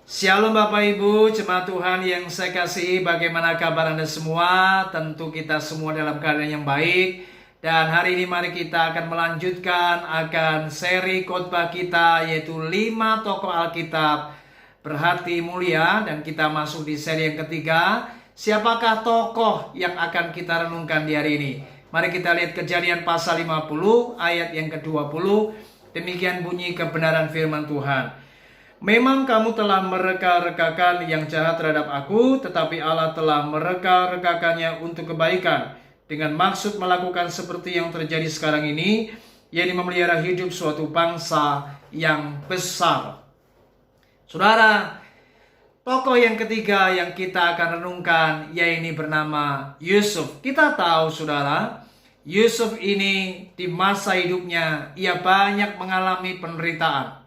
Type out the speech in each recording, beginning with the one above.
Shalom Bapak Ibu, jemaat Tuhan yang saya kasihi, bagaimana kabar Anda semua? Tentu kita semua dalam keadaan yang baik. Dan hari ini mari kita akan melanjutkan akan seri khotbah kita, yaitu 5 tokoh Alkitab berhati mulia. Dan kita masuk di seri yang ketiga. Siapakah tokoh yang akan kita renungkan di hari ini? Mari kita lihat Kejadian pasal 50 ayat yang ke-20. Demikian bunyi kebenaran firman Tuhan. Memang kamu telah mereka-rekakan yang jahat terhadap aku, tetapi Allah telah mereka-rekakannya untuk kebaikan, dengan maksud melakukan seperti yang terjadi sekarang ini, yaitu memelihara hidup suatu bangsa yang besar. Saudara, tokoh yang ketiga yang kita akan renungkan, yaitu bernama Yusuf. Kita tahu saudara, Yusuf ini di masa hidupnya, ia banyak mengalami penderitaan.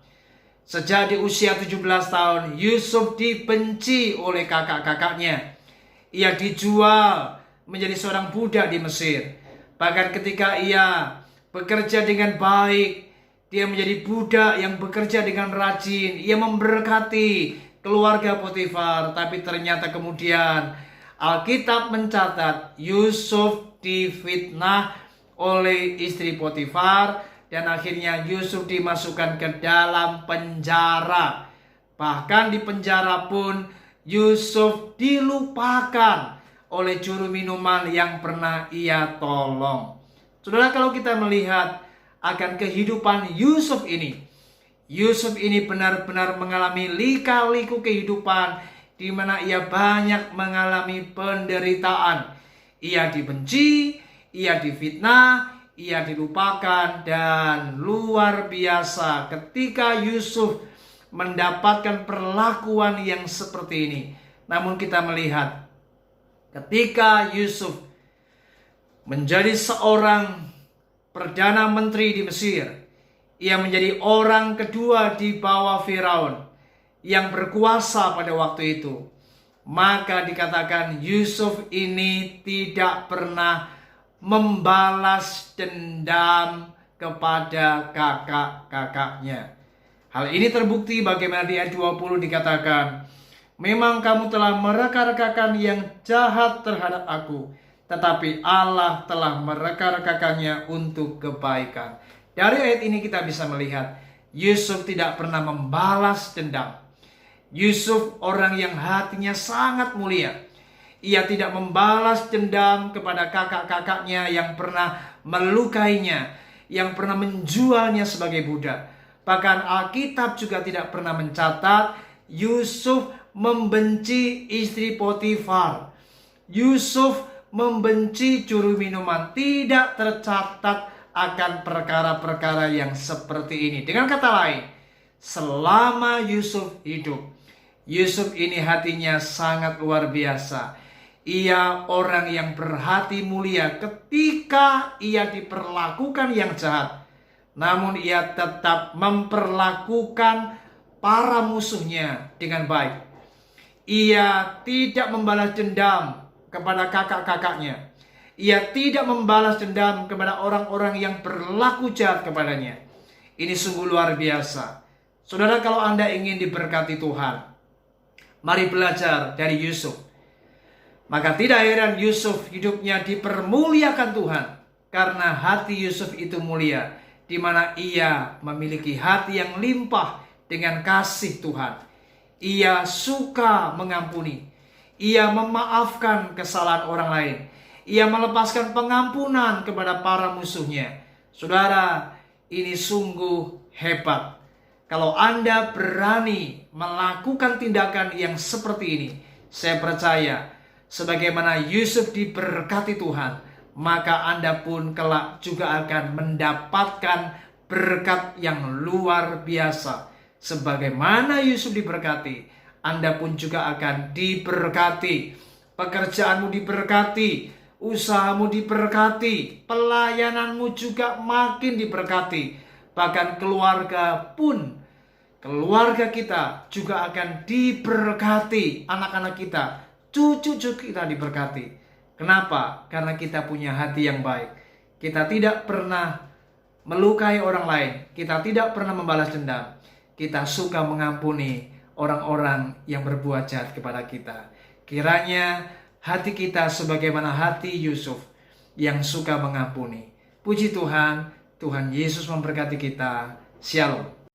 Sejak di usia 17 tahun, Yusuf dibenci oleh kakak-kakaknya. Ia dijual menjadi seorang budak di Mesir. Bahkan ketika ia bekerja dengan baik, dia menjadi budak yang bekerja dengan rajin. Ia memberkati keluarga Potifar. Tapi ternyata kemudian Alkitab mencatat Yusuf difitnah oleh istri Potifar. Dan akhirnya Yusuf dimasukkan ke dalam penjara. Bahkan di penjara pun Yusuf dilupakan oleh juru minuman yang pernah ia tolong. Saudara, kalau kita melihat akan kehidupan Yusuf ini, Yusuf ini benar-benar mengalami lika-liku kehidupan, di mana ia banyak mengalami penderitaan. Ia dibenci, ia difitnah, ia dilupakan, dan luar biasa ketika Yusuf mendapatkan perlakuan yang seperti ini. Namun kita melihat ketika Yusuf menjadi seorang perdana menteri di Mesir, ia menjadi orang kedua di bawah Firaun yang berkuasa pada waktu itu. Maka dikatakan Yusuf ini tidak pernah membalas dendam kepada kakak-kakaknya. Hal ini terbukti bagaimana di ayat 20 dikatakan, memang kamu telah mereka-rekakan yang jahat terhadap aku, tetapi Allah telah mereka-rekakannya untuk kebaikan. Dari ayat ini kita bisa melihat Yusuf tidak pernah membalas dendam. Yusuf orang yang hatinya sangat mulia. Ia tidak membalas dendam kepada kakak-kakaknya yang pernah melukainya, yang pernah menjualnya sebagai budak. Bahkan Alkitab juga tidak pernah mencatat Yusuf membenci istri Potifar. Yusuf membenci juru minuman. Tidak tercatat akan perkara-perkara yang seperti ini. Dengan kata lain, selama Yusuf hidup, Yusuf ini hatinya sangat luar biasa. Ia orang yang berhati mulia ketika ia diperlakukan yang jahat. Namun ia tetap memperlakukan para musuhnya dengan baik. Ia tidak membalas dendam kepada kakak-kakaknya. Ia tidak membalas dendam kepada orang-orang yang berlaku jahat kepadanya. Ini sungguh luar biasa. Saudara, kalau Anda ingin diberkati Tuhan, mari belajar dari Yusuf. Maka tidak heran Yusuf hidupnya dipermuliakan Tuhan, karena hati Yusuf itu mulia, di mana ia memiliki hati yang limpah dengan kasih Tuhan. Ia suka mengampuni, ia memaafkan kesalahan orang lain, ia melepaskan pengampunan kepada para musuhnya. Saudara, ini sungguh hebat. Kalau Anda berani melakukan tindakan yang seperti ini, saya percaya sebagaimana Yusuf diberkati Tuhan, maka Anda pun kelak juga akan mendapatkan berkat yang luar biasa. Sebagaimana Yusuf diberkati, Anda pun juga akan diberkati. Pekerjaanmu diberkati, usahamu diberkati, pelayananmu juga makin diberkati. Bahkan keluarga kita juga akan diberkati, anak-anak kita, cucu-cucu kita diberkati. Kenapa? Karena kita punya hati yang baik. Kita tidak pernah melukai orang lain. Kita tidak pernah membalas dendam. Kita suka mengampuni orang-orang yang berbuat jahat kepada kita. Kiranya hati kita sebagaimana hati Yusuf yang suka mengampuni. Puji Tuhan, Tuhan Yesus memberkati kita. Shalom.